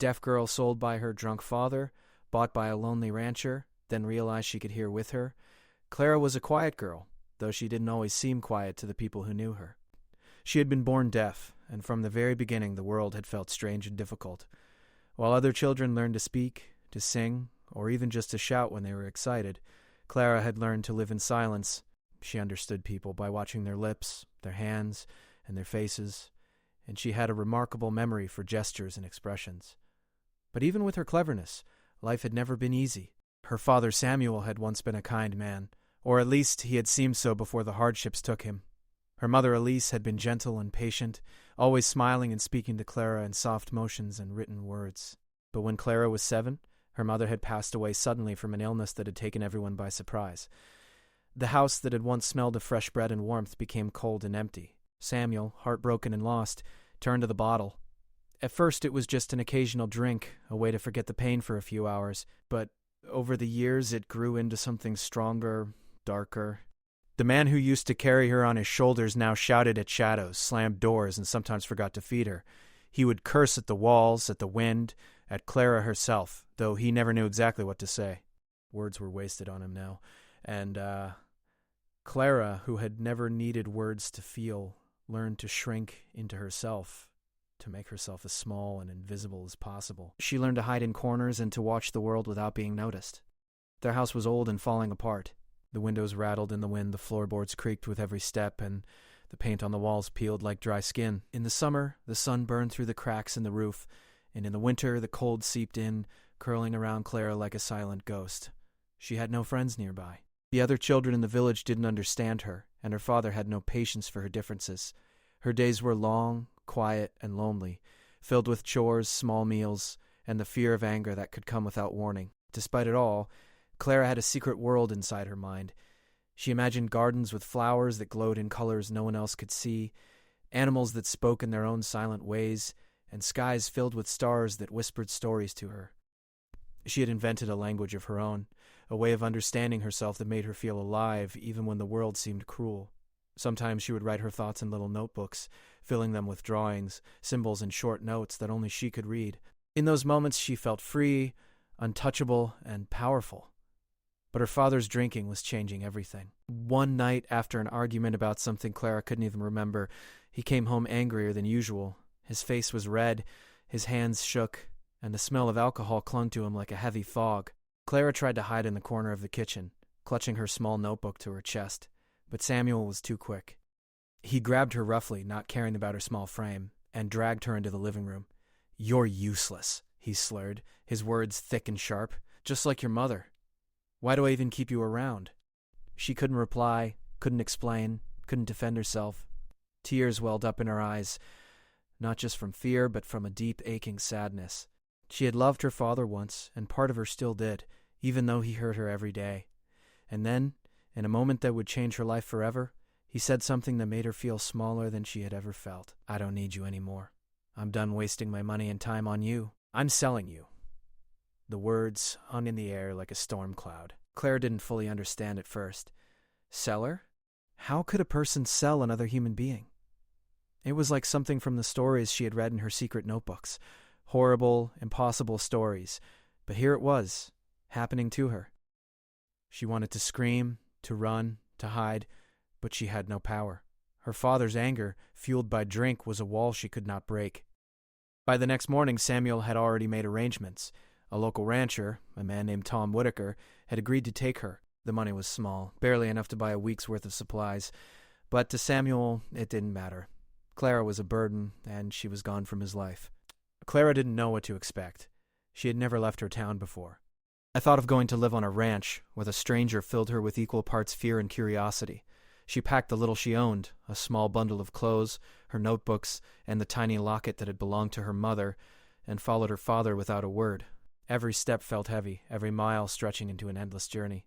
Deaf girl sold by her drunk father, bought by a lonely rancher, then realized she could hear with her. Clara was a quiet girl, though she didn't always seem quiet to the people who knew her. She had been born deaf, and from the very beginning the world had felt strange and difficult. While other children learned to speak, to sing, or even just to shout when they were excited, Clara had learned to live in silence. She understood people by watching their lips, their hands, and their faces, and she had a remarkable memory for gestures and expressions. But even with her cleverness, life had never been easy. Her father Samuel had once been a kind man, or at least he had seemed so before the hardships took him. Her mother Elise had been gentle and patient, always smiling and speaking to Clara in soft motions and written words. But when Clara was 7, her mother had passed away suddenly from an illness that had taken everyone by surprise. The house that had once smelled of fresh bread and warmth became cold and empty. Samuel, heartbroken and lost, turned to the bottle. At first it was just an occasional drink, a way to forget the pain for a few hours, but over the years it grew into something stronger, darker. The man who used to carry her on his shoulders now shouted at shadows, slammed doors, and sometimes forgot to feed her. He would curse at the walls, at the wind, at Clara herself, though he never knew exactly what to say. Words were wasted on him now. And Clara, who had never needed words to feel, learned to shrink into herself, to make herself as small and invisible as possible. She learned to hide in corners and to watch the world without being noticed. Their house was old and falling apart. The windows rattled in the wind, the floorboards creaked with every step, and the paint on the walls peeled like dry skin. In the summer, the sun burned through the cracks in the roof, and in the winter, the cold seeped in, curling around Clara like a silent ghost. She had no friends nearby. The other children in the village didn't understand her, and her father had no patience for her differences. Her days were long, quiet, and lonely, filled with chores, small meals, and the fear of anger that could come without warning. Despite it all, Clara had a secret world inside her mind. She imagined gardens with flowers that glowed in colors no one else could see, animals that spoke in their own silent ways, and skies filled with stars that whispered stories to her. She had invented a language of her own, a way of understanding herself that made her feel alive even when the world seemed cruel. Sometimes she would write her thoughts in little notebooks, filling them with drawings, symbols, and short notes that only she could read. In those moments she felt free, untouchable, and powerful. But her father's drinking was changing everything. One night, after an argument about something Clara couldn't even remember, he came home angrier than usual. His face was red, his hands shook, and the smell of alcohol clung to him like a heavy fog. Clara tried to hide in the corner of the kitchen, clutching her small notebook to her chest, but Samuel was too quick. He grabbed her roughly, not caring about her small frame, and dragged her into the living room. "You're useless," he slurred, his words thick and sharp, "just like your mother. Why do I even keep you around?" She couldn't reply, couldn't explain, couldn't defend herself. Tears welled up in her eyes, not just from fear, but from a deep, aching sadness. She had loved her father once, and part of her still did, even though he hurt her every day. And then, in a moment that would change her life forever, he said something that made her feel smaller than she had ever felt. "I don't need you anymore. I'm done wasting my money and time on you. I'm selling you." The words hung in the air like a storm cloud. Claire didn't fully understand at first. Seller? How could a person sell another human being? It was like something from the stories she had read in her secret notebooks. Horrible, impossible stories. But here it was, happening to her. She wanted to scream, to run, to hide, but she had no power. Her father's anger, fueled by drink, was a wall she could not break. By the next morning, Samuel had already made arrangements. A local rancher, a man named Tom Whitaker, had agreed to take her. The money was small, barely enough to buy a week's worth of supplies. But to Samuel, it didn't matter. Clara was a burden, and she was gone from his life. Clara didn't know what to expect. She had never left her town before. I thought of going to live on a ranch, where a stranger filled her with equal parts fear and curiosity. She packed the little she owned, a small bundle of clothes, her notebooks, and the tiny locket that had belonged to her mother, and followed her father without a word. Every step felt heavy, every mile stretching into an endless journey.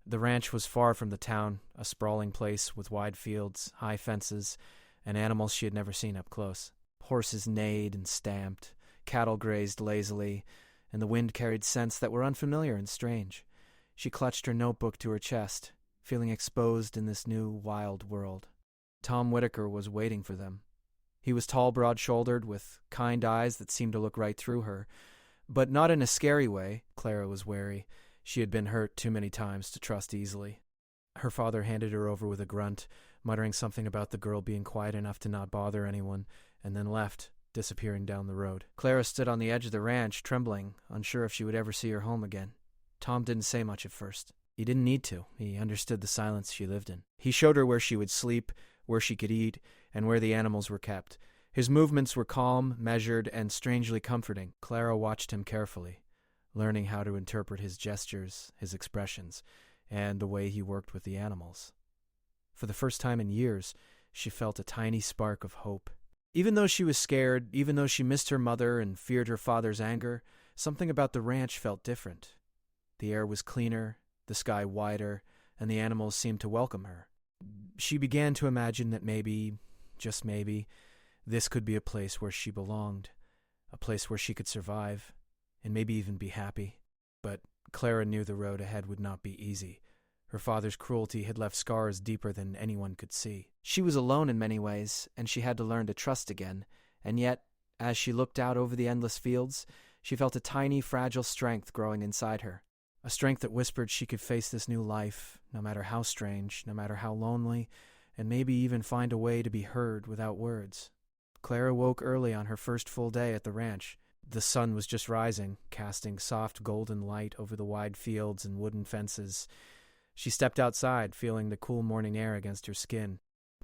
The ranch was far from the town, a sprawling place with wide fields, high fences, and animals she had never seen up close. Horses neighed and stamped, cattle grazed lazily, and the wind carried scents that were unfamiliar and strange. She clutched her notebook to her chest, feeling exposed in this new, wild world. Tom Whitaker was waiting for them. He was tall, broad-shouldered, with kind eyes that seemed to look right through her, But not in a scary way. Clara was wary. She had been hurt too many times to trust easily. Her father handed her over with a grunt, muttering something about the girl being quiet enough to not bother anyone, and then left, disappearing down the road. Clara stood on the edge of the ranch, trembling, unsure if she would ever see her home again. Tom didn't say much at first. He didn't need to. He understood the silence she lived in. He showed her where she would sleep, where she could eat, and where the animals were kept. His movements were calm, measured, and strangely comforting. Clara watched him carefully, learning how to interpret his gestures, his expressions, and the way he worked with the animals. For the first time in years, she felt a tiny spark of hope. Even though she was scared, even though she missed her mother and feared her father's anger, something about the ranch felt different. The air was cleaner, the sky wider, and the animals seemed to welcome her. She began to imagine that maybe, just maybe, this could be a place where she belonged, a place where she could survive, and maybe even be happy. But Clara knew the road ahead would not be easy. Her father's cruelty had left scars deeper than anyone could see. She was alone in many ways, and she had to learn to trust again. And yet, as she looked out over the endless fields, she felt a tiny, fragile strength growing inside her. A strength that whispered she could face this new life, no matter how strange, no matter how lonely, and maybe even find a way to be heard without words. Clara woke early on her first full day at the ranch. The sun was just rising, casting soft golden light over the wide fields and wooden fences. She stepped outside, feeling the cool morning air against her skin.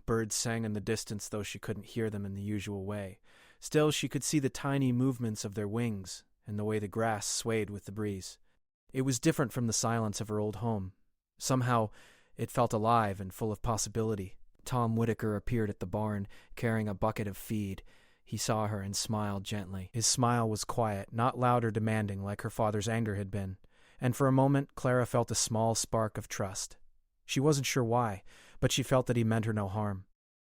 Birds sang in the distance, though she couldn't hear them in the usual way. Still, she could see the tiny movements of their wings and the way the grass swayed with the breeze. It was different from the silence of her old home. Somehow, it felt alive and full of possibility. Tom Whitaker appeared at the barn, carrying a bucket of feed. He saw her and smiled gently. His smile was quiet, not loud or demanding like her father's anger had been. And for a moment, Clara felt a small spark of trust. She wasn't sure why, but she felt that he meant her no harm.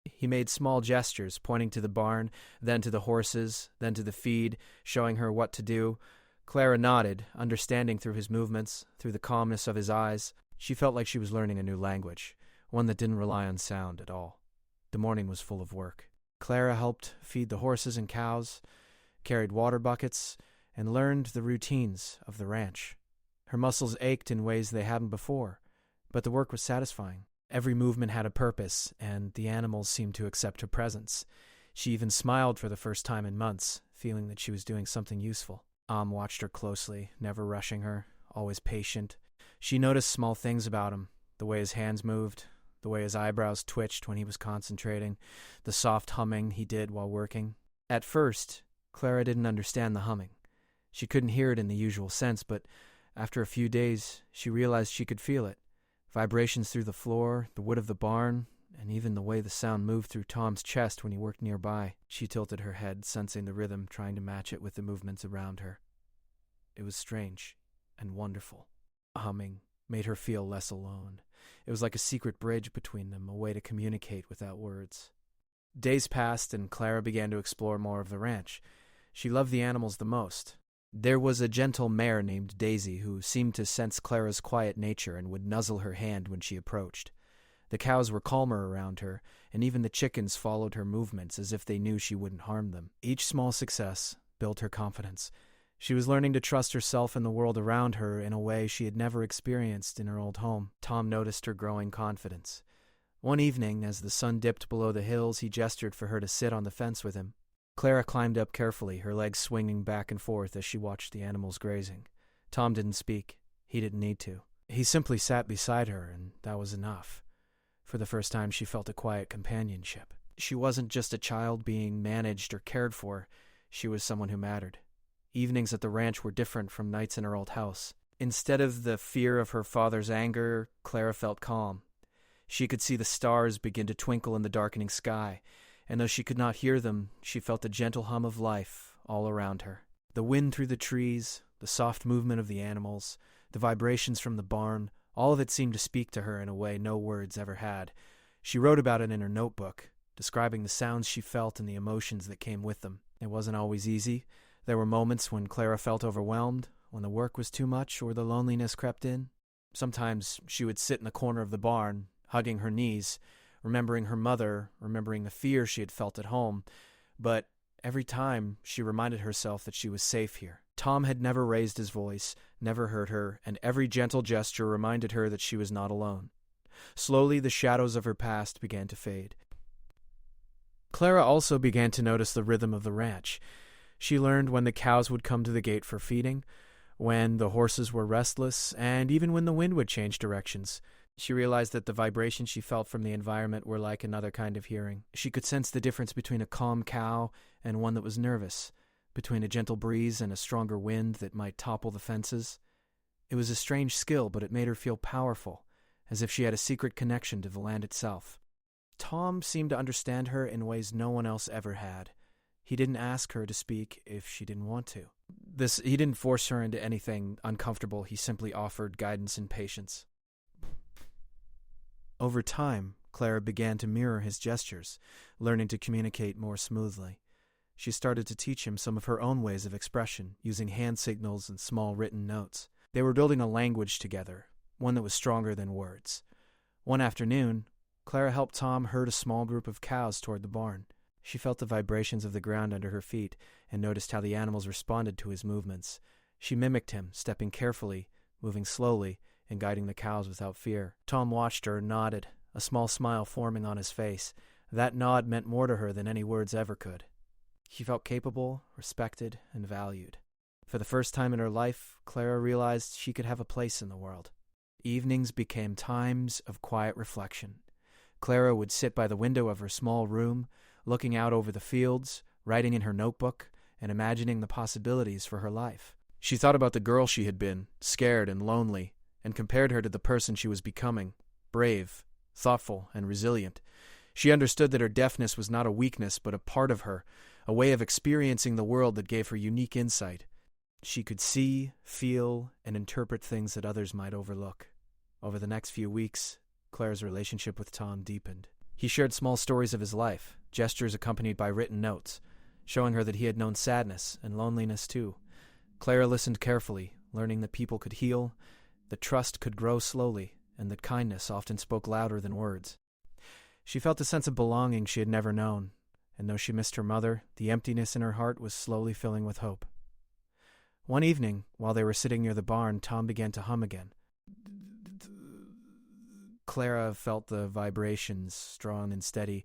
He made small gestures, pointing to the barn, then to the horses, then to the feed, showing her what to do. Clara nodded, understanding through his movements, through the calmness of his eyes. She felt like she was learning a new language, one that didn't rely on sound at all. The morning was full of work. Clara helped feed the horses and cows, carried water buckets, and learned the routines of the ranch. Her muscles ached in ways they hadn't before, but the work was satisfying. Every movement had a purpose, and the animals seemed to accept her presence. She even smiled for the first time in months, feeling that she was doing something useful. Watched her closely, never rushing her, always patient. She noticed small things about him, the way his hands moved, the way his eyebrows twitched when he was concentrating, the soft humming he did while working. At first, Clara didn't understand the humming. She couldn't hear it in the usual sense, but after a few days, she realized she could feel it. Vibrations through the floor, the wood of the barn, and even the way the sound moved through Tom's chest when he worked nearby. She tilted her head, sensing the rhythm, trying to match it with the movements around her. It was strange and wonderful. Humming made her feel less alone. It was like a secret bridge between them, a way to communicate without words. Days passed, and Clara began to explore more of the ranch. She loved the animals the most. There was a gentle mare named Daisy who seemed to sense Clara's quiet nature and would nuzzle her hand when she approached. The cows were calmer around her, and even the chickens followed her movements as if they knew she wouldn't harm them. Each small success built her confidence. She was learning to trust herself and the world around her in a way she had never experienced in her old home. Tom noticed her growing confidence. One evening, as the sun dipped below the hills, he gestured for her to sit on the fence with him. Clara climbed up carefully, her legs swinging back and forth as she watched the animals grazing. Tom didn't speak. He didn't need to. He simply sat beside her, and that was enough. For the first time, she felt a quiet companionship. She wasn't just a child being managed or cared for. She was someone who mattered. Evenings at the ranch were different from nights in her old house. Instead of the fear of her father's anger, Clara felt calm. She could see the stars begin to twinkle in the darkening sky, and though she could not hear them, she felt the gentle hum of life all around her. The wind through the trees, the soft movement of the animals, the vibrations from the barn, all of it seemed to speak to her in a way no words ever had. She wrote about it in her notebook, describing the sounds she felt and the emotions that came with them. It wasn't always easy. There were moments when Clara felt overwhelmed, when the work was too much or the loneliness crept in. Sometimes she would sit in the corner of the barn, hugging her knees, remembering her mother, remembering the fear she had felt at home. But every time she reminded herself that she was safe here, Tom had never raised his voice, never hurt her, and every gentle gesture reminded her that she was not alone. Slowly, the shadows of her past began to fade. Clara also began to notice the rhythm of the ranch. She learned when the cows would come to the gate for feeding, when the horses were restless, and even when the wind would change directions. She realized that the vibrations she felt from the environment were like another kind of hearing. She could sense the difference between a calm cow and one that was nervous, between a gentle breeze and a stronger wind that might topple the fences. It was a strange skill, but it made her feel powerful, as if she had a secret connection to the land itself. Tom seemed to understand her in ways no one else ever had. He didn't ask her to speak if she didn't want to. He didn't force her into anything uncomfortable. He simply offered guidance and patience. Over time, Clara began to mirror his gestures, learning to communicate more smoothly. She started to teach him some of her own ways of expression, using hand signals and small written notes. They were building a language together, one that was stronger than words. One afternoon, Clara helped Tom herd a small group of cows toward the barn. She felt the vibrations of the ground under her feet and noticed how the animals responded to his movements. She mimicked him, stepping carefully, moving slowly, and guiding the cows without fear. Tom watched her and nodded, a small smile forming on his face. That nod meant more to her than any words ever could. She felt capable, respected, and valued. For the first time in her life, Clara realized she could have a place in the world. Evenings became times of quiet reflection. Clara would sit by the window of her small room, looking out over the fields, writing in her notebook, and imagining the possibilities for her life. She thought about the girl she had been, scared and lonely, and compared her to the person she was becoming, brave, thoughtful, and resilient. She understood that her deafness was not a weakness, but a part of her, a way of experiencing the world that gave her unique insight. She could see, feel, and interpret things that others might overlook. Over the next few weeks, Clara's relationship with Tom deepened. He shared small stories of his life, gestures accompanied by written notes, showing her that he had known sadness and loneliness too. Clara listened carefully, learning that people could heal, that trust could grow slowly, and that kindness often spoke louder than words. She felt a sense of belonging she had never known, and though she missed her mother, the emptiness in her heart was slowly filling with hope. One evening, while they were sitting near the barn, Tom began to hum again. Clara felt the vibrations, strong and steady,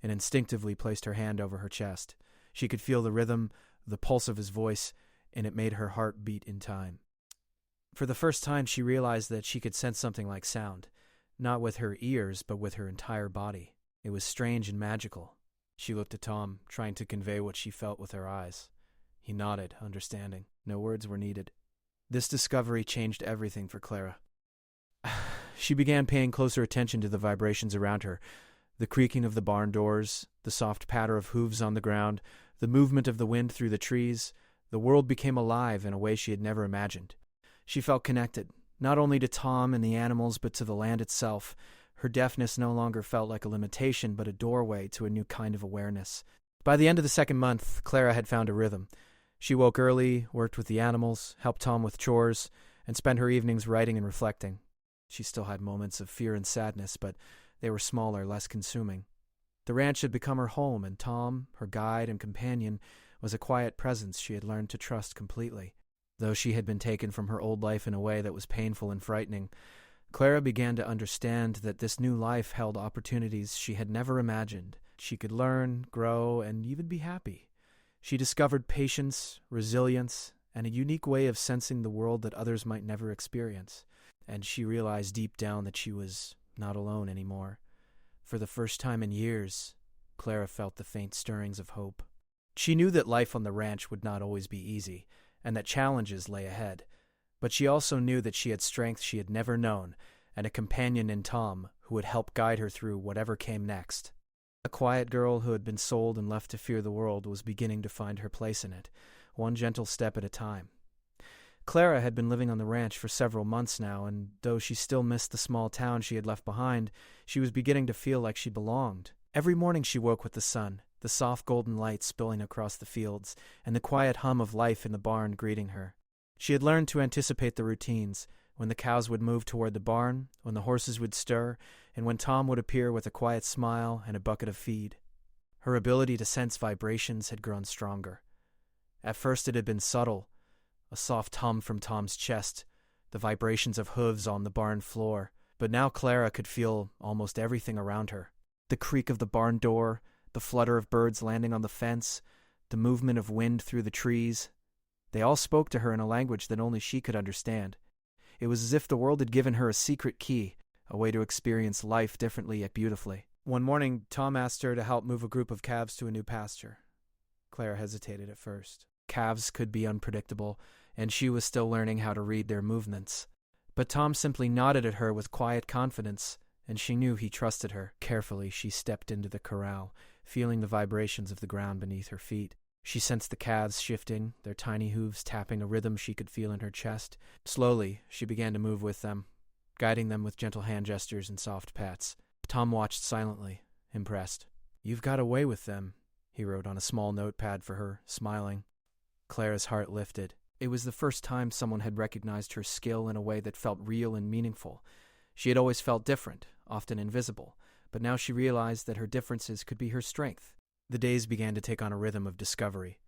and instinctively placed her hand over her chest. She could feel the rhythm, the pulse of his voice, and it made her heart beat in time. For the first time, she realized that she could sense something like sound, not with her ears, but with her entire body. It was strange and magical. She looked at Tom, trying to convey what she felt with her eyes. He nodded, understanding. No words were needed. This discovery changed everything for Clara. She began paying closer attention to the vibrations around her, the creaking of the barn doors, the soft patter of hooves on the ground, the movement of the wind through the trees. The world became alive in a way she had never imagined. She felt connected, not only to Tom and the animals, but to the land itself. Her deafness no longer felt like a limitation, but a doorway to a new kind of awareness. By the end of the second month, Clara had found a rhythm. She woke early, worked with the animals, helped Tom with chores, and spent her evenings writing and reflecting. She still had moments of fear and sadness, but they were smaller, less consuming. The ranch had become her home, and Tom, her guide and companion, was a quiet presence she had learned to trust completely. Though she had been taken from her old life in a way that was painful and frightening, Clara began to understand that this new life held opportunities she had never imagined. She could learn, grow, and even be happy. She discovered patience, resilience, and a unique way of sensing the world that others might never experience. And she realized deep down that she was not alone anymore. For the first time in years, Clara felt the faint stirrings of hope. She knew that life on the ranch would not always be easy, and that challenges lay ahead. But she also knew that she had strength she had never known, and a companion in Tom who would help guide her through whatever came next. A quiet girl who had been sold and left to fear the world was beginning to find her place in it, one gentle step at a time. Clara had been living on the ranch for several months now, and though she still missed the small town she had left behind, she was beginning to feel like she belonged. Every morning she woke with the sun, the soft golden light spilling across the fields, and the quiet hum of life in the barn greeting her. She had learned to anticipate the routines, when the cows would move toward the barn, when the horses would stir, and when Tom would appear with a quiet smile and a bucket of feed. Her ability to sense vibrations had grown stronger. At first it had been subtle, a soft hum from Tom's chest, the vibrations of hooves on the barn floor. But now Clara could feel almost everything around her. The creak of the barn door, the flutter of birds landing on the fence, the movement of wind through the trees. They all spoke to her in a language that only she could understand. It was as if the world had given her a secret key, a way to experience life differently yet beautifully. One morning, Tom asked her to help move a group of calves to a new pasture. Clara hesitated at first. Calves could be unpredictable, and she was still learning how to read their movements. But Tom simply nodded at her with quiet confidence, and she knew he trusted her. Carefully, she stepped into the corral, feeling the vibrations of the ground beneath her feet. She sensed the calves shifting, their tiny hooves tapping a rhythm she could feel in her chest. Slowly, she began to move with them, guiding them with gentle hand gestures and soft pats. Tom watched silently, impressed. "You've got a way with them," he wrote on a small notepad for her, smiling. Clara's heart lifted. It was the first time someone had recognized her skill in a way that felt real and meaningful. She had always felt different, often invisible, but now she realized that her differences could be her strength. The days began to take on a rhythm of discovery.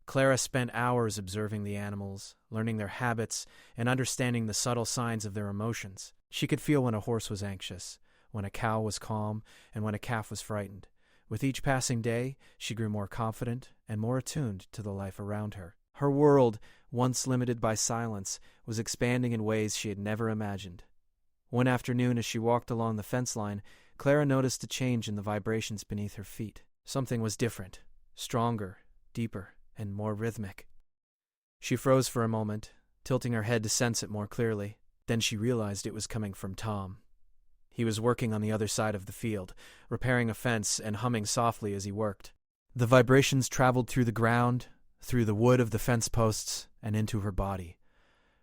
Clara spent hours observing the animals, learning their habits, and understanding the subtle signs of their emotions. She could feel when a horse was anxious, when a cow was calm, and when a calf was frightened. With each passing day, she grew more confident and more attuned to the life around her. Her world, once limited by silence, was expanding in ways she had never imagined. One afternoon, as she walked along the fence line, Clara noticed a change in the vibrations beneath her feet. Something was different, stronger, deeper, and more rhythmic. She froze for a moment, tilting her head to sense it more clearly. Then she realized it was coming from Tom. He was working on the other side of the field, repairing a fence and humming softly as he worked. The vibrations traveled through the ground, through the wood of the fence posts, and into her body.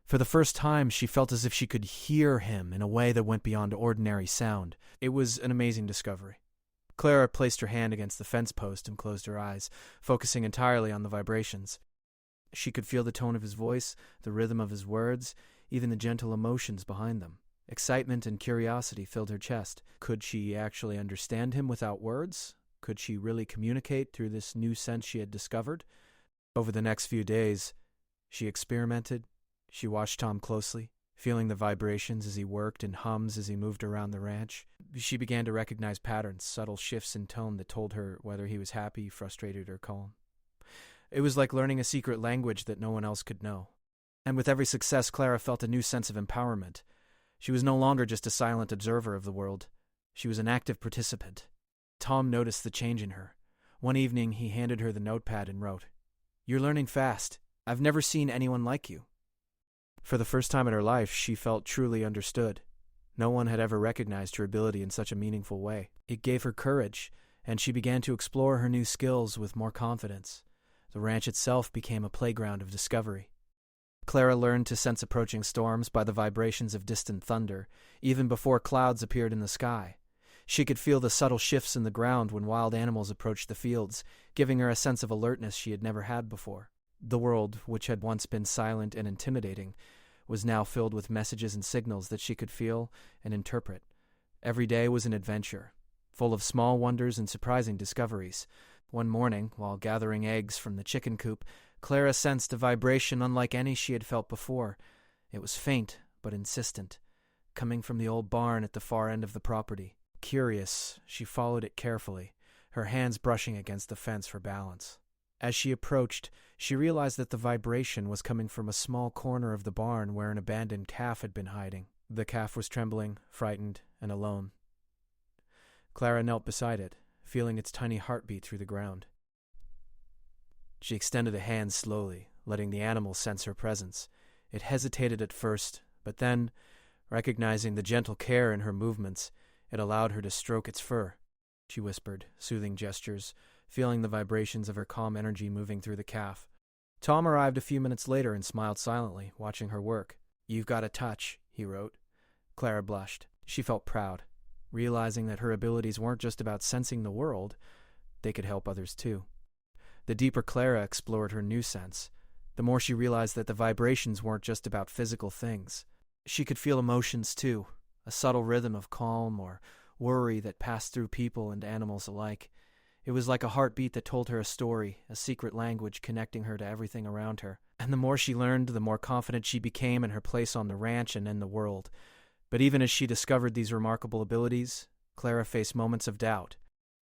For the first time, she felt as if she could hear him in a way that went beyond ordinary sound. It was an amazing discovery. Clara placed her hand against the fence post and closed her eyes, focusing entirely on the vibrations. She could feel the tone of his voice, the rhythm of his words, even the gentle emotions behind them. Excitement and curiosity filled her chest. Could she actually understand him without words? Could she really communicate through this new sense she had discovered? Over the next few days, she experimented. She watched Tom closely, feeling the vibrations as he worked and hums as he moved around the ranch. She began to recognize patterns, subtle shifts in tone that told her whether he was happy, frustrated, or calm. It was like learning a secret language that no one else could know. And with every success, Clara felt a new sense of empowerment. She was no longer just a silent observer of the world. She was an active participant. Tom noticed the change in her. One evening, he handed her the notepad and wrote, "You're learning fast. I've never seen anyone like you." For the first time in her life, she felt truly understood. No one had ever recognized her ability in such a meaningful way. It gave her courage, and she began to explore her new skills with more confidence. The ranch itself became a playground of discovery. Clara learned to sense approaching storms by the vibrations of distant thunder, even before clouds appeared in the sky. She could feel the subtle shifts in the ground when wild animals approached the fields, giving her a sense of alertness she had never had before. The world, which had once been silent and intimidating, was now filled with messages and signals that she could feel and interpret. Every day was an adventure, full of small wonders and surprising discoveries. One morning, while gathering eggs from the chicken coop, Clara sensed a vibration unlike any she had felt before. It was faint, but insistent, coming from the old barn at the far end of the property. Curious, she followed it carefully, her hands brushing against the fence for balance. As she approached, she realized that the vibration was coming from a small corner of the barn where an abandoned calf had been hiding. The calf was trembling, frightened, and alone. Clara knelt beside it, feeling its tiny heartbeat through the ground. She extended a hand slowly, letting the animal sense her presence. It hesitated at first, but then, recognizing the gentle care in her movements, it allowed her to stroke its fur. She whispered, soothing gestures, feeling the vibrations of her calm energy moving through the calf. Tom arrived a few minutes later and smiled silently, watching her work. "You've got a touch," he wrote. Clara blushed. She felt proud, realizing that her abilities weren't just about sensing the world, they could help others too. The deeper Clara explored her new sense, the more she realized that the vibrations weren't just about physical things. She could feel emotions too, a subtle rhythm of calm or worry that passed through people and animals alike. It was like a heartbeat that told her a story, a secret language connecting her to everything around her. And the more she learned, the more confident she became in her place on the ranch and in the world. But even as she discovered these remarkable abilities, Clara faced moments of doubt.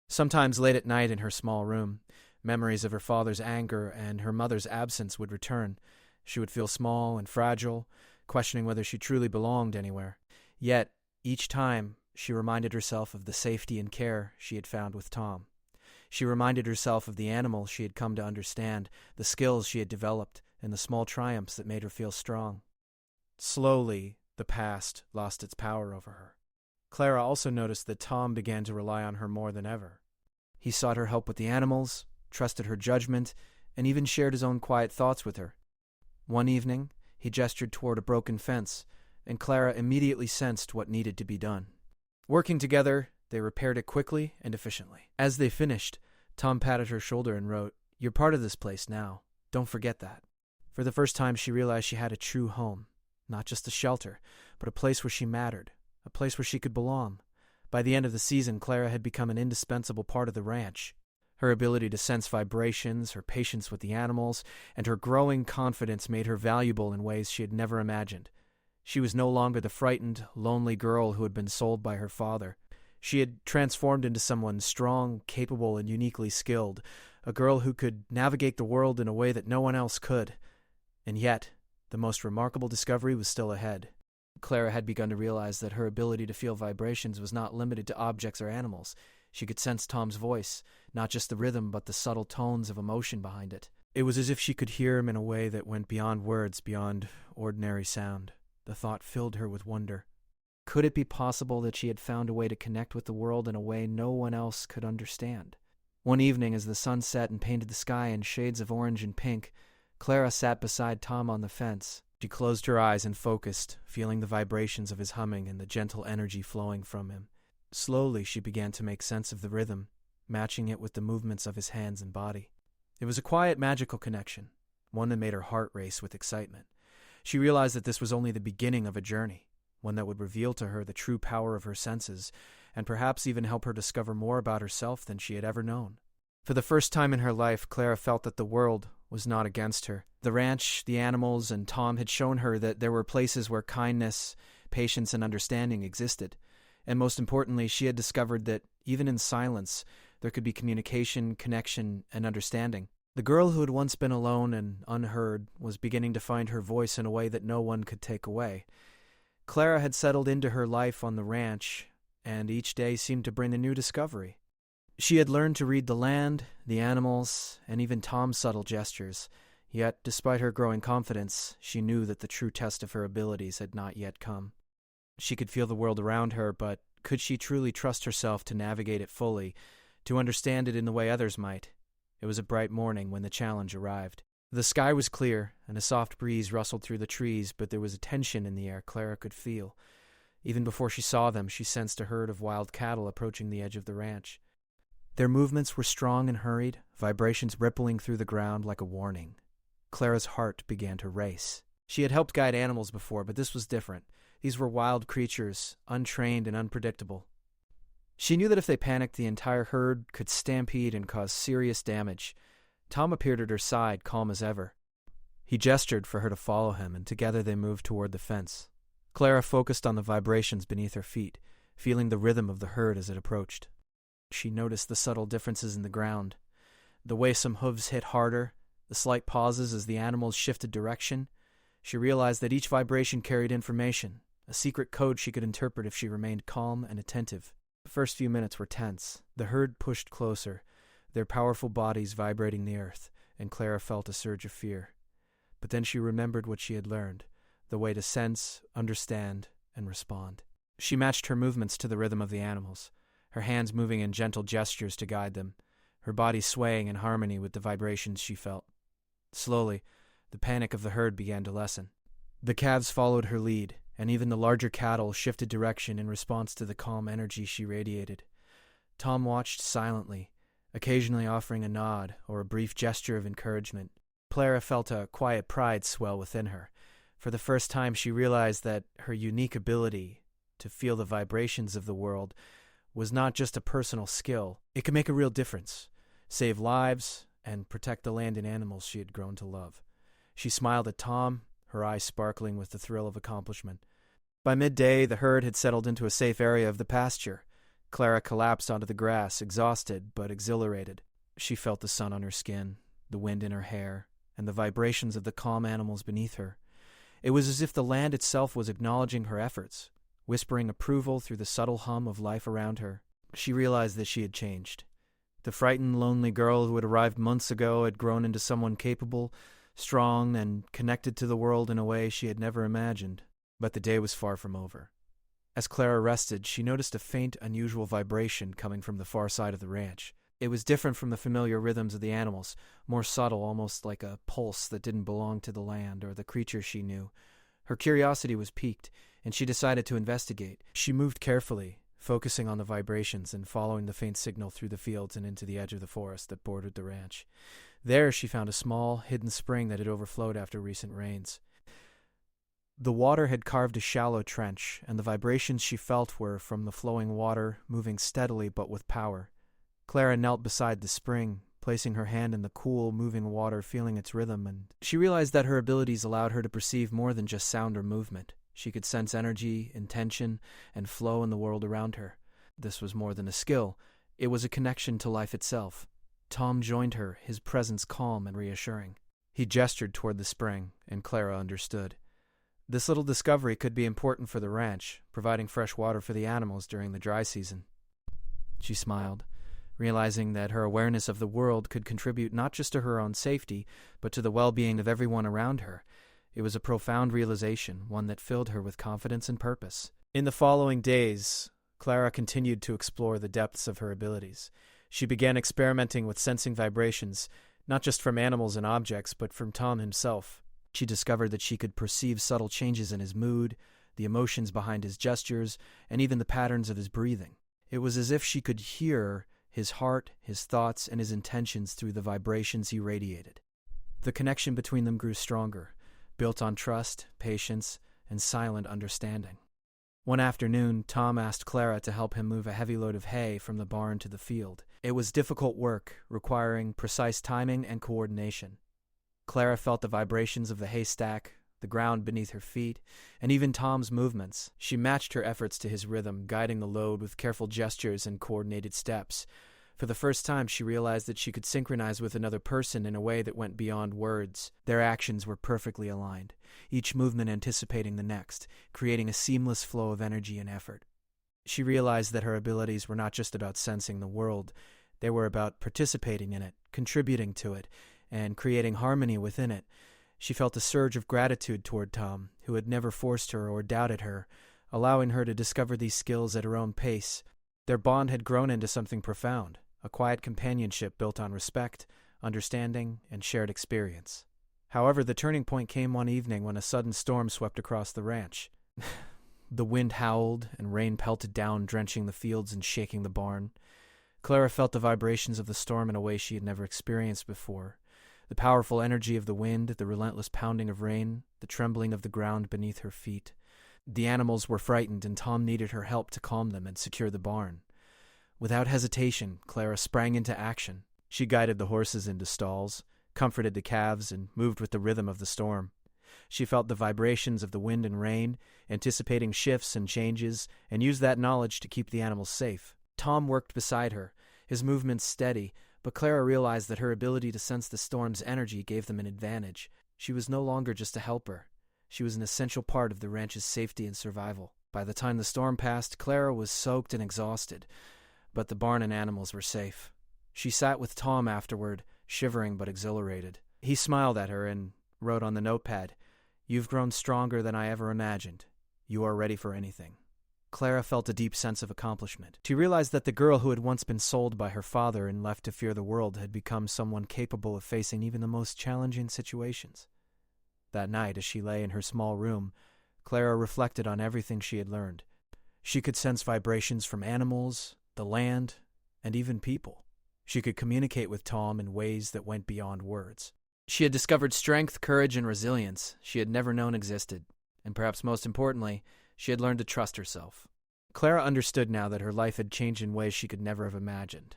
Sometimes late at night in her small room, memories of her father's anger and her mother's absence would return. She would feel small and fragile, questioning whether she truly belonged anywhere. Yet, each time, she reminded herself of the safety and care she had found with Tom. She reminded herself of the animals she had come to understand, the skills she had developed, and the small triumphs that made her feel strong. Slowly, the past lost its power over her. Clara also noticed that Tom began to rely on her more than ever. He sought her help with the animals, trusted her judgment, and even shared his own quiet thoughts with her. One evening, he gestured toward a broken fence, and Clara immediately sensed what needed to be done. Working together, they repaired it quickly and efficiently. As they finished, Tom patted her shoulder and wrote, "You're part of this place now. Don't forget that." For the first time, she realized she had a true home. Not just a shelter, but a place where she mattered, a place where she could belong. By the end of the season, Clara had become an indispensable part of the ranch. Her ability to sense vibrations, her patience with the animals, and her growing confidence made her valuable in ways she had never imagined. She was no longer the frightened, lonely girl who had been sold by her father. She had transformed into someone strong, capable, and uniquely skilled, a girl who could navigate the world in a way that no one else could. And yet, the most remarkable discovery was still ahead. Clara had begun to realize that her ability to feel vibrations was not limited to objects or animals. She could sense Tom's voice, not just the rhythm but the subtle tones of emotion behind it. It was as if she could hear him in a way that went beyond words, beyond ordinary sound. The thought filled her with wonder. Could it be possible that she had found a way to connect with the world in a way no one else could understand? One evening, as the sun set and painted the sky in shades of orange and pink, Clara sat beside Tom on the fence. She closed her eyes and focused, feeling the vibrations of his humming and the gentle energy flowing from him. Slowly, she began to make sense of the rhythm, matching it with the movements of his hands and body. It was a quiet, magical connection, one that made her heart race with excitement. She realized that this was only the beginning of a journey, one that would reveal to her the true power of her senses, and perhaps even help her discover more about herself than she had ever known. For the first time in her life, Clara felt that the world was not against her. The ranch, the animals, and Tom had shown her that there were places where kindness, patience, and understanding existed. And most importantly, she had discovered that, even in silence, there could be communication, connection, and understanding. The girl who had once been alone and unheard was beginning to find her voice in a way that no one could take away. Clara had settled into her life on the ranch, and each day seemed to bring a new discovery. She had learned to read the land, the animals, and even Tom's subtle gestures. Yet, despite her growing confidence, she knew that the true test of her abilities had not yet come. She could feel the world around her, but could she truly trust herself to navigate it fully, to understand it in the way others might? It was a bright morning when the challenge arrived. The sky was clear, and a soft breeze rustled through the trees, but there was a tension in the air Clara could feel. Even before she saw them, she sensed a herd of wild cattle approaching the edge of the ranch. Their movements were strong and hurried, vibrations rippling through the ground like a warning. Clara's heart began to race. She had helped guide animals before, but this was different. These were wild creatures, untrained and unpredictable. She knew that if they panicked, the entire herd could stampede and cause serious damage. Tom appeared at her side, calm as ever. He gestured for her to follow him, and together they moved toward the fence. Clara focused on the vibrations beneath her feet, feeling the rhythm of the herd as it approached. She noticed the subtle differences in the ground, the way some hooves hit harder, the slight pauses as the animals shifted direction. She realized that each vibration carried information, a secret code she could interpret if she remained calm and attentive. The first few minutes were tense. The herd pushed closer, their powerful bodies vibrating the earth, and Clara felt a surge of fear. But then she remembered what she had learned, the way to sense, understand, and respond. She matched her movements to the rhythm of the animals, her hands moving in gentle gestures to guide them, her body swaying in harmony with the vibrations she felt. Slowly, the panic of the herd began to lessen. The calves followed her lead, and even the larger cattle shifted direction in response to the calm energy she radiated. Tom watched silently, occasionally offering a nod or a brief gesture of encouragement. Clara felt a quiet pride swell within her. For the first time, she realized that her unique ability to feel the vibrations of the world was not just a personal skill. It could make a real difference, save lives, and protect the land and animals she had grown to love. She smiled at Tom, her eyes sparkling with the thrill of accomplishment. By midday, the herd had settled into a safe area of the pasture. Clara collapsed onto the grass, exhausted but exhilarated. She felt the sun on her skin, the wind in her hair, and the vibrations of the calm animals beneath her. It was as if the land itself was acknowledging her efforts, whispering approval through the subtle hum of life around her. She realized that she had changed. The frightened, lonely girl who had arrived months ago had grown into someone capable, strong, and connected to the world in a way she had never imagined. But the day was far from over. As Clara rested, she noticed a faint, unusual vibration coming from the far side of the ranch. It was different from the familiar rhythms of the animals, more subtle, almost like a pulse that didn't belong to the land or the creature she knew. Her curiosity was piqued, and she decided to investigate. She moved carefully, focusing on the vibrations and following the faint signal through the fields and into the edge of the forest that bordered the ranch. There she found a small, hidden spring that had overflowed after recent rains. The water had carved a shallow trench, and the vibrations she felt were from the flowing water, moving steadily but with power. Clara knelt beside the spring, placing her hand in the cool, moving water, feeling its rhythm, and she realized that her abilities allowed her to perceive more than just sound or movement. She could sense energy, intention, and flow in the world around her. This was more than a skill. It was a connection to life itself. Tom joined her, his presence calm and reassuring. He gestured toward the spring, and Clara understood. This little discovery could be important for the ranch, providing fresh water for the animals during the dry season. She smiled, realizing that her awareness of the world could contribute not just to her own safety, but to the well-being of everyone around her. It was a profound realization, one that filled her with confidence and purpose. In the following days, Clara continued to explore the depths of her abilities. She began experimenting with sensing vibrations, not just from animals and objects, but from Tom himself. She discovered that she could perceive subtle changes in his mood, the emotions behind his gestures, and even the patterns of his breathing. It was as if she could hear his heart, his thoughts, and his intentions through the vibrations he radiated. The connection between them grew stronger, built on trust, patience, and silent understanding. One afternoon, Tom asked Clara to help him move a heavy load of hay from the barn to the field. It was difficult work, requiring precise timing and coordination. Clara felt the vibrations of the haystack, the ground beneath her feet, and even Tom's movements. She matched her efforts to his rhythm, guiding the load with careful gestures and coordinated steps. For the first time, she realized that she could synchronize with another person in a way that went beyond words. Their actions were perfectly aligned, each movement anticipating the next, creating a seamless flow of energy and effort. She realized that her abilities were not just about sensing the world. They were about participating in it, contributing to it, and creating harmony within it. She felt a surge of gratitude toward Tom, who had never forced her or doubted her, allowing her to discover these skills at her own pace. Their bond had grown into something profound, a quiet companionship built on respect, understanding, and shared experience. However, the turning point came one evening when a sudden storm swept across the ranch. The wind howled, and rain pelted down, drenching the fields and shaking the barn. Clara felt the vibrations of the storm in a way she had never experienced before. The powerful energy of the wind, the relentless pounding of rain, the trembling of the ground beneath her feet. The animals were frightened, and Tom needed her help to calm them and secure the barn. Without hesitation, Clara sprang into action. She guided the horses into stalls, comforted the calves, and moved with the rhythm of the storm. She felt the vibrations of the wind and rain, anticipating shifts and changes, and used that knowledge to keep the animals safe. Tom worked beside her, his movements steady, but Clara realized that her ability to sense the storm's energy gave them an advantage. She was no longer just a helper. She was an essential part of the ranch's safety and survival. By the time the storm passed, Clara was soaked and exhausted, but the barn and animals were safe. She sat with Tom afterward, shivering but exhilarated. He smiled at her and wrote on the notepad, "You've grown stronger than I ever imagined. You are ready for anything." Clara felt a deep sense of accomplishment. She realized that the girl who had once been sold by her father and left to fear the world had become someone capable of facing even the most challenging situations. That night, as she lay in her small room, Clara reflected on everything she had learned. She could sense vibrations from animals, the land, and even people. She could communicate with Tom in ways that went beyond words. She had discovered strength, courage, and resilience she had never known existed, and perhaps most importantly, she had learned to trust herself. Clara understood now that her life had changed in ways she could never have imagined.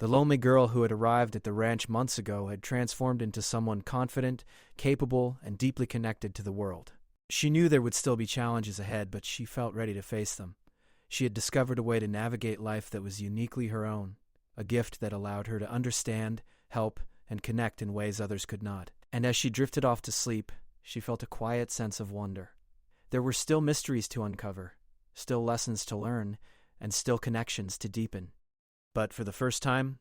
The lonely girl who had arrived at the ranch months ago had transformed into someone confident, capable, and deeply connected to the world. She knew there would still be challenges ahead, but she felt ready to face them. She had discovered a way to navigate life that was uniquely her own, a gift that allowed her to understand, help, and connect in ways others could not. And as she drifted off to sleep, she felt a quiet sense of wonder. There were still mysteries to uncover, still lessons to learn, and still connections to deepen. But for the first time,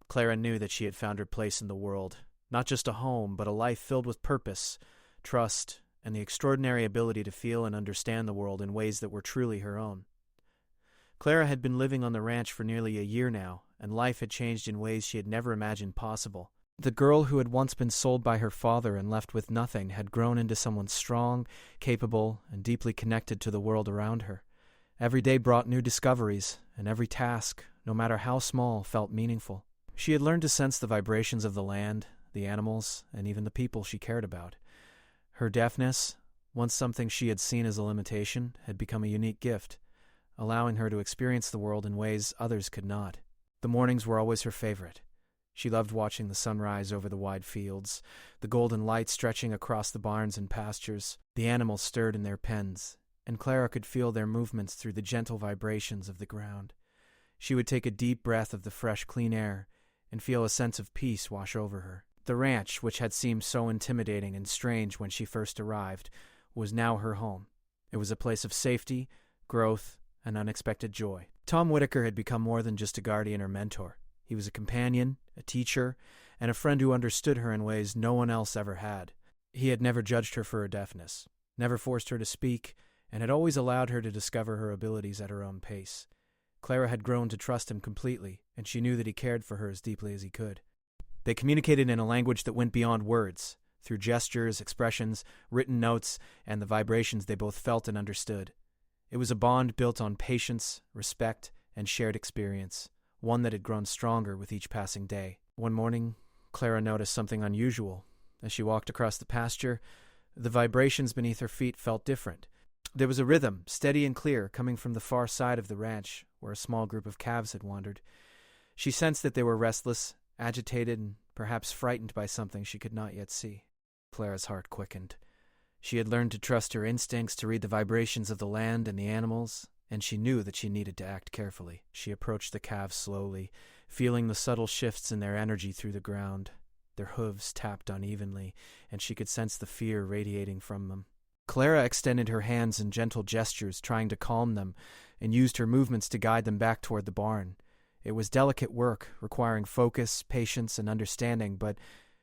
Clara knew that she had found her place in the world, not just a home, but a life filled with purpose, trust, and the extraordinary ability to feel and understand the world in ways that were truly her own. Clara had been living on the ranch for nearly a year now, and life had changed in ways she had never imagined possible. The girl who had once been sold by her father and left with nothing had grown into someone strong, capable, and deeply connected to the world around her. Every day brought new discoveries, and every task, no matter how small, felt meaningful. She had learned to sense the vibrations of the land, the animals, and even the people she cared about. Her deafness, once something she had seen as a limitation, had become a unique gift, allowing her to experience the world in ways others could not. The mornings were always her favorite. She loved watching the sunrise over the wide fields, the golden light stretching across the barns and pastures. The animals stirred in their pens, and Clara could feel their movements through the gentle vibrations of the ground. She would take a deep breath of the fresh, clean air and feel a sense of peace wash over her. The ranch, which had seemed so intimidating and strange when she first arrived, was now her home. It was a place of safety, growth, and unexpected joy. Tom Whitaker had become more than just a guardian or mentor. He was a companion, a teacher, and a friend who understood her in ways no one else ever had. He had never judged her for her deafness, never forced her to speak, and had always allowed her to discover her abilities at her own pace. Clara had grown to trust him completely, and she knew that he cared for her as deeply as he could. They communicated in a language that went beyond words, through gestures, expressions, written notes, and the vibrations they both felt and understood. It was a bond built on patience, respect, and shared experience, one that had grown stronger with each passing day. One morning, Clara noticed something unusual. As she walked across the pasture, the vibrations beneath her feet felt different. There was a rhythm, steady and clear, coming from the far side of the ranch, where a small group of calves had wandered. She sensed that they were restless, agitated, and perhaps frightened by something she could not yet see. Clara's heart quickened. She had learned to trust her instincts to read the vibrations of the land and the animals, and she knew that she needed to act carefully. She approached the calves slowly, feeling the subtle shifts in their energy through the ground. Their hooves tapped unevenly, and she could sense the fear radiating from them. Clara extended her hands in gentle gestures, trying to calm them, and used her movements to guide them back toward the barn. It was delicate work, requiring focus, patience, and understanding, but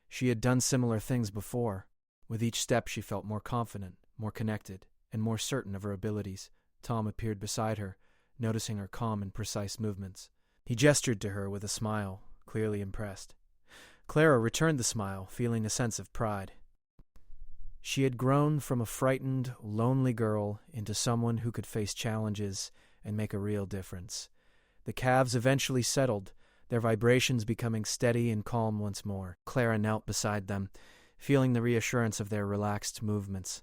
she had done similar things before. With each step she felt more confident, more connected, and more certain of her abilities. Tom appeared beside her, noticing her calm and precise movements. He gestured to her with a smile, clearly impressed. Clara returned the smile, feeling a sense of pride. She had grown from a frightened, lonely girl into someone who could face challenges and make a real difference. The calves eventually settled, their vibrations becoming steady and calm once more. Clara knelt beside them, feeling the reassurance of their relaxed movements.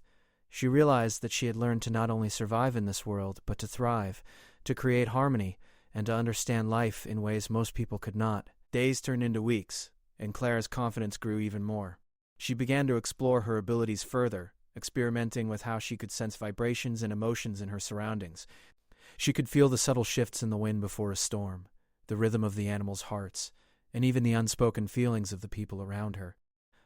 She realized that she had learned to not only survive in this world, but to thrive, to create harmony, and to understand life in ways most people could not. Days turned into weeks, and Clara's confidence grew even more. She began to explore her abilities further, experimenting with how she could sense vibrations and emotions in her surroundings. She could feel the subtle shifts in the wind before a storm, the rhythm of the animals' hearts, and even the unspoken feelings of the people around her.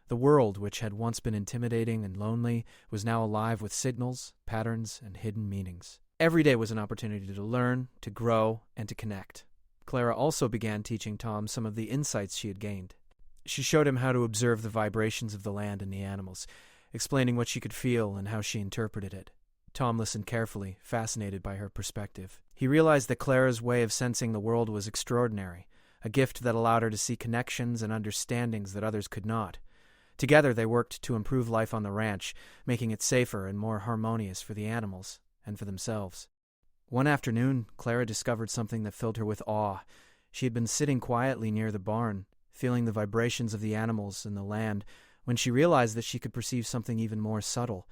The world, which had once been intimidating and lonely, was now alive with signals, patterns, and hidden meanings. Every day was an opportunity to learn, to grow, and to connect. Clara also began teaching Tom some of the insights she had gained. She showed him how to observe the vibrations of the land and the animals, explaining what she could feel and how she interpreted it. Tom listened carefully, fascinated by her perspective. He realized that Clara's way of sensing the world was extraordinary, a gift that allowed her to see connections and understandings that others could not. Together they worked to improve life on the ranch, making it safer and more harmonious for the animals and for themselves. One afternoon, Clara discovered something that filled her with awe. She had been sitting quietly near the barn, feeling the vibrations of the animals and the land, when she realized that she could perceive something even more subtle,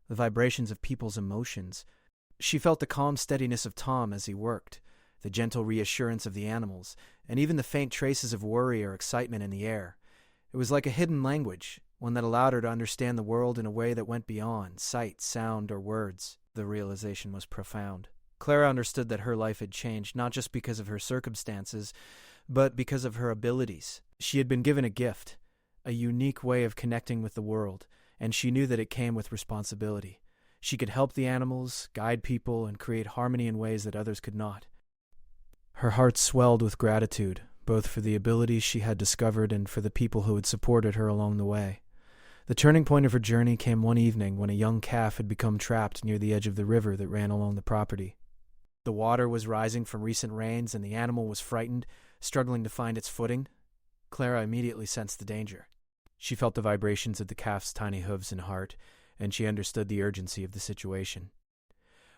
the vibrations of people's emotions. She felt the calm steadiness of Tom as he worked, the gentle reassurance of the animals, and even the faint traces of worry or excitement in the air. It was like a hidden language, one that allowed her to understand the world in a way that went beyond sight, sound, or words. The realization was profound. Clara understood that her life had changed not just because of her circumstances, but because of her abilities. She had been given a gift, a unique way of connecting with the world, and she knew that it came with responsibility. She could help the animals, guide people, and create harmony in ways that others could not. Her heart swelled with gratitude, both for the abilities she had discovered and for the people who had supported her along the way. The turning point of her journey came one evening when a young calf had become trapped near the edge of the river that ran along the property. The water was rising from recent rains, and the animal was frightened, struggling to find its footing. Clara immediately sensed the danger. She felt the vibrations of the calf's tiny hooves and heart, and she understood the urgency of the situation.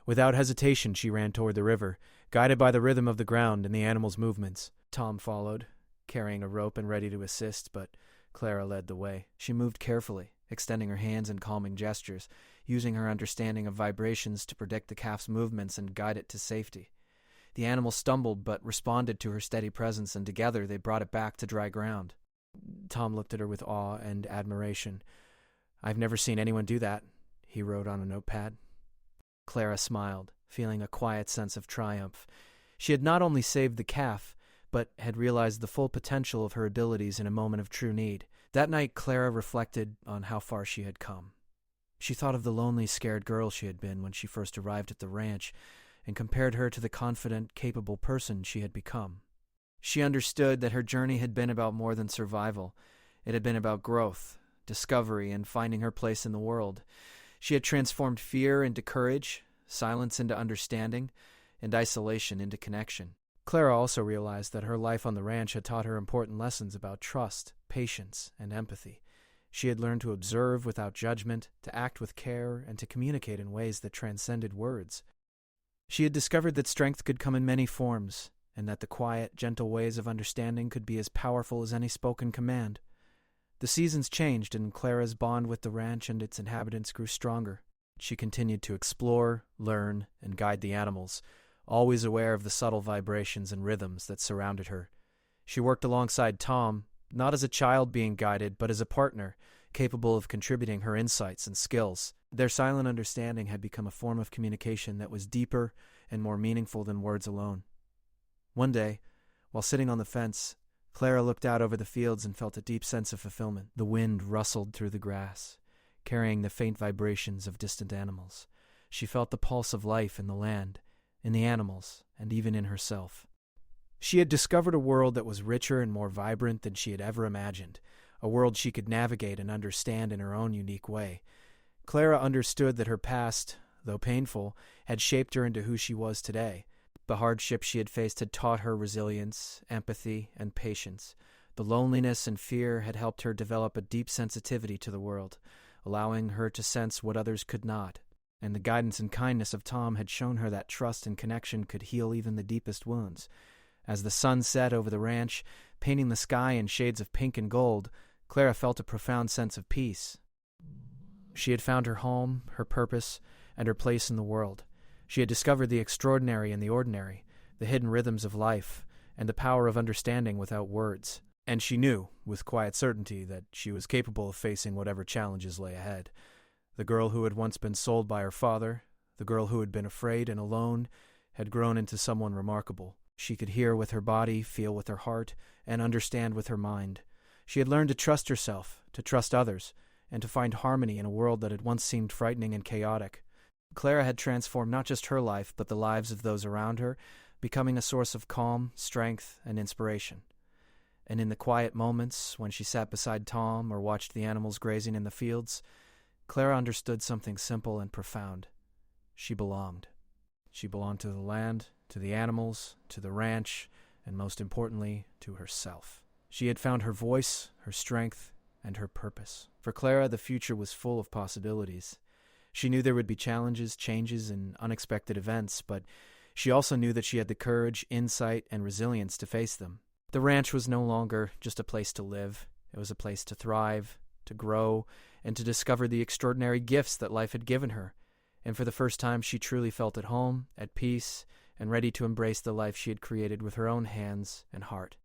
Without hesitation, she ran toward the river, guided by the rhythm of the ground and the animal's movements. Tom followed, carrying a rope and ready to assist, but Clara led the way. She moved carefully, extending her hands in calming gestures, using her understanding of vibrations to predict the calf's movements and guide it to safety. The animal stumbled but responded to her steady presence, and together they brought it back to dry ground. Tom looked at her with awe and admiration. "I've never seen anyone do that," he wrote on a notepad. Clara smiled, feeling a quiet sense of triumph. She had not only saved the calf, but had realized the full potential of her abilities in a moment of true need. That night, Clara reflected on how far she had come. She thought of the lonely, scared girl she had been when she first arrived at the ranch, and compared her to the confident, capable person she had become. She understood that her journey had been about more than survival. It had been about growth, discovery, and finding her place in the world. She had transformed fear into courage, silence into understanding, and isolation into connection. Clara also realized that her life on the ranch had taught her important lessons about trust, patience, and empathy. She had learned to observe without judgment, to act with care, and to communicate in ways that transcended words. She had discovered that strength could come in many forms, and that the quiet, gentle ways of understanding could be as powerful as any spoken command. The seasons changed, and Clara's bond with the ranch and its inhabitants grew stronger. She continued to explore, learn, and guide the animals, always aware of the subtle vibrations and rhythms that surrounded her. She worked alongside Tom, not as a child being guided, but as a partner, capable of contributing her insights and skills. Their silent understanding had become a form of communication that was deeper and more meaningful than words alone. One day, while sitting on the fence, Clara looked out over the fields and felt a deep sense of fulfillment. The wind rustled through the grass, carrying the faint vibrations of distant animals. She felt the pulse of life in the land, in the animals, and even in herself. She had discovered a world that was richer and more vibrant than she had ever imagined, a world she could navigate and understand in her own unique way. Clara understood that her past, though painful, had shaped her into who she was today. The hardships she had faced had taught her resilience, empathy, and patience. The loneliness and fear had helped her develop a deep sensitivity to the world, allowing her to sense what others could not. And the guidance and kindness of Tom had shown her that trust and connection could heal even the deepest wounds. As the sun set over the ranch, painting the sky in shades of pink and gold, Clara felt a profound sense of peace. She had found her home, her purpose, and her place in the world. She had discovered the extraordinary in the ordinary, the hidden rhythms of life, and the power of understanding without words. And she knew, with quiet certainty, that she was capable of facing whatever challenges lay ahead. The girl who had once been sold by her father, the girl who had been afraid and alone, had grown into someone remarkable. She could hear with her body, feel with her heart, and understand with her mind. She had learned to trust herself, to trust others, and to find harmony in a world that had once seemed frightening and chaotic. Clara had transformed not just her life, but the lives of those around her, becoming a source of calm, strength, and inspiration. And in the quiet moments, when she sat beside Tom or watched the animals grazing in the fields, Clara understood something simple and profound. She belonged. She belonged to the land, to the animals, to the ranch, and most importantly, to herself. She had found her voice, her strength, and her purpose. For Clara, the future was full of possibilities. She knew there would be challenges, changes, and unexpected events, but she also knew that she had the courage, insight, and resilience to face them. The ranch was no longer just a place to live. It was a place to thrive, to grow, and to discover the extraordinary gifts that life had given her. And for the first time, she truly felt at home, at peace, and ready to embrace the life she had created with her own hands and heart.